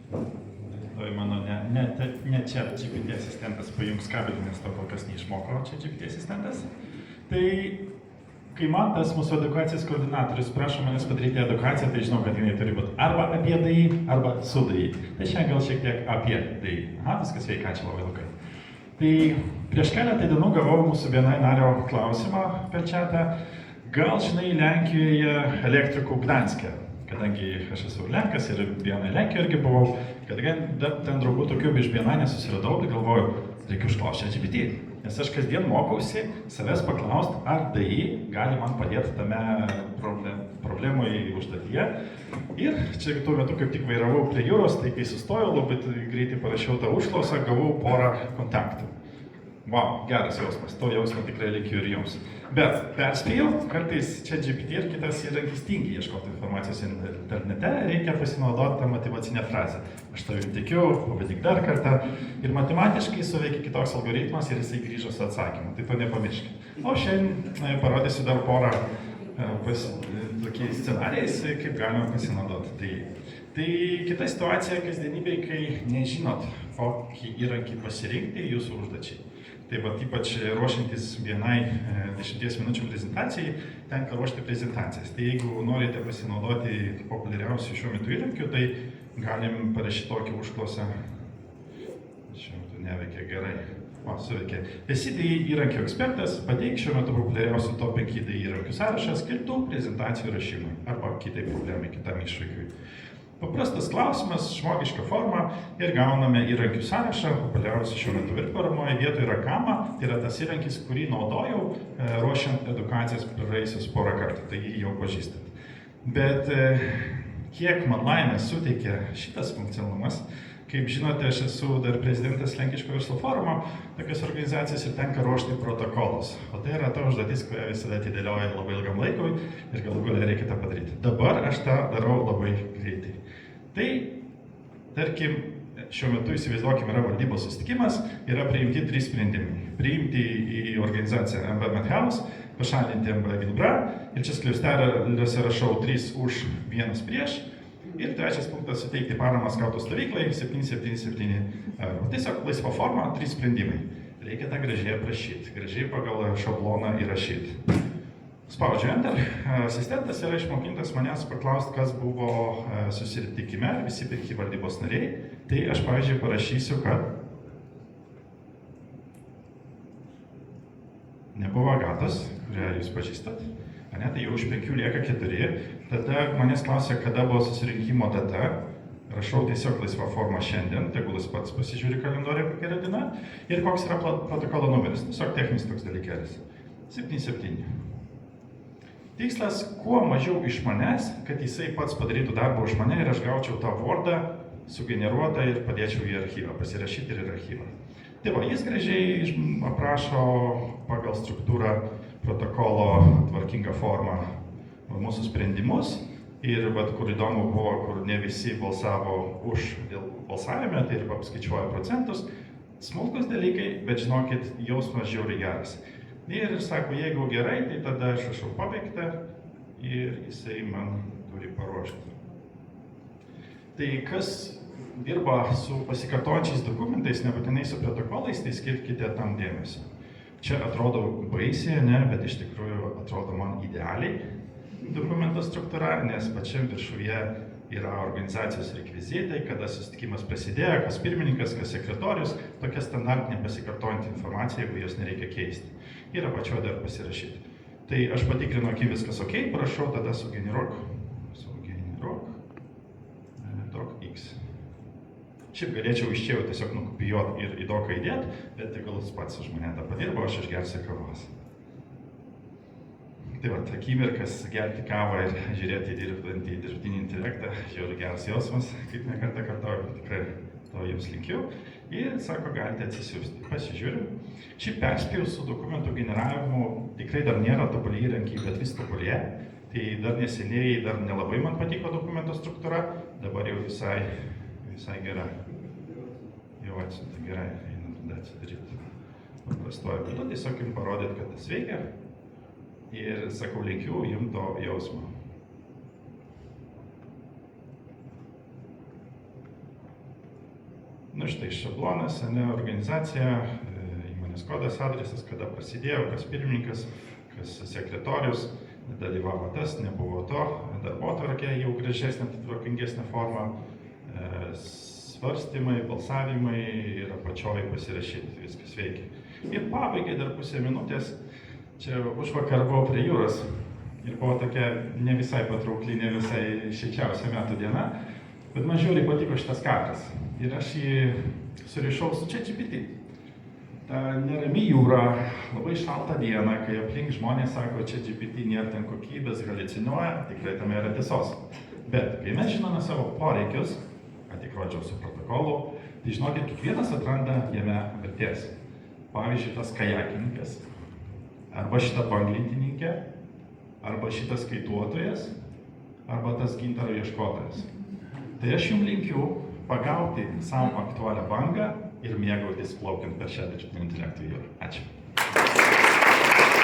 Tai mano ne čia GPT asistentas pajungs kabelį, nes to kol kas neišmoko čia GPT asistentas. Tai kai man tas mūsų edukacijos koordinatorius prašo manęs padaryti edukaciją, tai žinau, kad jinai turi būti arba apie DAI, arba su DAI. Tai šiandien gal šiek tiek apie DAI. Aha, viskas veikia, ačiū labai labai. Tai prieš keletą dienų gavau mūsų vienai nario klausimą per čatą. Gal žinai Lenkijoje elektrikų Gdanske? Kadangi aš esu Lenkas ir vienai Lenkijoje irgi buvau, kadangi ten draugų tokių iš vienai nesusiradau, tai galvoju, reikia užklausti GPT. Nes aš kasdien mokausi savęs paklausti, ar DAI gali man padėti tame problemoje užduotyje. Ir čia tuo metu kaip tik vairavau prie jūros, tai kai sustojau, labai greitai parašiau tą užklausą, gavau porą kontaktų. Wow, geras jausmas, to jausmo tikrai linkiu ir jums. Bet perspėjau, kartais čia GPT ir kitas įrankis tingi ieškoti informacijos internete, reikia pasinaudoti tą motyvacinę frazę. Aš tavim tikiu, pabandyk dar kartą. Ir matematiškai suveikia kitoks algoritmas ir jisai grįžo su atsakymu, tai to nepamirškit. O šiandien parodysiu dar porą tokiais scenarijais, kaip galima pasinaudoti. Tai kita situacija kasdienybėje, kai nežinot, kokį įrankį pasirinkti jūsų užduočiai. Tai vat ypač ruošiantis vienai 10 minučių prezentacijai, tenka ruošti prezentacijas. Tai jeigu norite pasinaudoti populiariausių šiuo metu įrankių, tai galim parašyti tokį užklausą. Šiuo metu neveikia gerai. O, suveikia. Esi DAI įrankių ekspertas, pateik šiuo metu populiariausių top 5 DAI įrankių sąrašą skirtų prezentacijų rašymui arba kitai problemai, kitam iššūkiui. Paprastas klausimas, žmogiška forma ir gauname įrankių sąrašą, populiariausių šiuo metu ir paramoje vietoje yra Kama, tai yra tas įrankis, kurį naudojau ruošiant edukacijas praėjusius porą kartų, tai jį jau pažįstat. Bet kiek man laimės suteikia šitas funkcionalumas, kaip žinote, aš esu dar prezidentas Lenkiško verslo forumo, tokios organizacijos ir tenka ruošti protokolus. O tai yra ta užduotis, kurią visada atidėlioja labai ilgam laikui ir galų gale reikia tą padaryti. Dabar aš tą darau labai greitai. Tai, tarkim, šiuo metu įsivaizduokim, yra valdybos susitikimas, yra priimti 3 sprendimai. Priimti į organizaciją MB Medhouse, pašalinti MB Gilbra ir čia skliausteliuose rašau 3 už, 1 prieš. Ir trečias punktas suteikti paramą skautų stovyklai 777 eurų. Tiesiog laisva forma, 3 sprendimai. Reikia tą gražiai aprašyti, gražiai pagal šabloną įrašyti. Spaudžiu Enter. Asistentas yra išmokintas manęs paklausti, kas buvo susitikime, visi 5 valdybos nariai. Tai aš, pavyzdžiui, parašysiu, kad nebuvo Agatos, kurią jūs pažįstat. Ne, tai jau iš 5 lieka 4. Tada manęs klausia, kada buvo susirinkimo data. Rašau tiesiog laisvą formą šiandien, tegul jis pats pasižiūri kalendoriją, kokia yra diena. Ir koks yra protokolo numeris. Tiesiog techninis toks dalykėlis. 77. Tikslas, kuo mažiau iš manęs, kad jisai pats padarytų darbą už mane ir aš gaučiau tą Wordą sugeneruotą ir padėčiau į archyvą, pasirašyti ir į archyvą. Tai va, jis gražiai aprašo pagal struktūrą protokolo tvarkingą formą mūsų sprendimus ir vat, kur įdomu buvo, kur ne visi balsavo už dėl balsavime, tai ir apskaičiuoja procentus. Smulkus dalykai, bet žinokit, jausmas žiauriai geras. Ir sako, jeigu gerai, tai tada aš rašau pabaigtą ir jisai man turi paruošti. Tai kas dirba su pasikartojančiais dokumentais, nebūtinai su protokolais, tai skirkite tam dėmesio. Čia atrodo baisiai, ne, bet iš tikrųjų atrodo man idealiai dokumento struktūra, nes pačiam viršuje yra organizacijos rekvizitai, kada susitikimas prasidėjo, kas pirmininkas, kas sekretorius, tokia standartinė pasikartojanti informacija, jeigu jos nereikia keisti. Ir apačioje dar pasirašyti. Tai aš patikrinu, kai viskas ok, prašau, tada sugeneruok docx. Šiaip galėčiau iš čia jau tiesiog nukopijuoti ir į doką įdėti, bet gal jis pats už mane tą padirbo, aš išgersiu kavos. Tai va, akimirkas gerti kavą ir žiūrėti į dirbtinį intelektą, žiūrėjau geras jausmas, kaip nekartą kartoju, tikrai to jums linkiu. Ir sako, galite atsisiųsti. Pasižiūrim. Šiaip perspėjau su dokumentų generavimu, tikrai dar nėra tobulį įrankiai, bet vis tobulė. Tai dar neseniai, dar nelabai man patiko dokumento struktūra, dabar jau visai gera. Jau atsiunta gerai, einam tada atsidaryti. Paprastuoju būdu, tiesiog jums parodyti, kad tas veikia. Ir sakau, linkiu jums to jausmo. Nu štai šablonas, organizacija, įmonės kodas, adresas, kada prasidėjo, kas pirmininkas, kas sekretorius, dalyvavo tas, nebuvo to, darbotvarkė jau gražesnė, tvarkingesnė forma, svarstymai, balsavimai ir apačioj pasirašyti, viskas veikia. Ir pabaigai dar pusę minutės, čia užvakar buvau prie jūros ir buvo tokia ne visai patraukli, ne visai šilčiausia metų diena, bet man žiauriai patiko šitas kadras ir aš jį surišau su ChatGPT. Ta nerami jūra, labai šalta diena, kai aplink žmonės sako, ChatGPT nėra ten kokybės, haliucinuoja, tikrai tame yra tiesos. Bet kai mes žinome savo poreikius, kad tik rodžiau su protokolu, tai žinokit, kiekvienas atranda jame vertės. Pavyzdžiui, tas kajakininkas, arba šita banglentininkė, arba šitas skaituotojas, arba tas gintaro ieškotojas. Tai aš jums linkiu pagauti savo aktualią bangą ir mėgautis plaukiant per šią dirbtinį intelektą jūrą.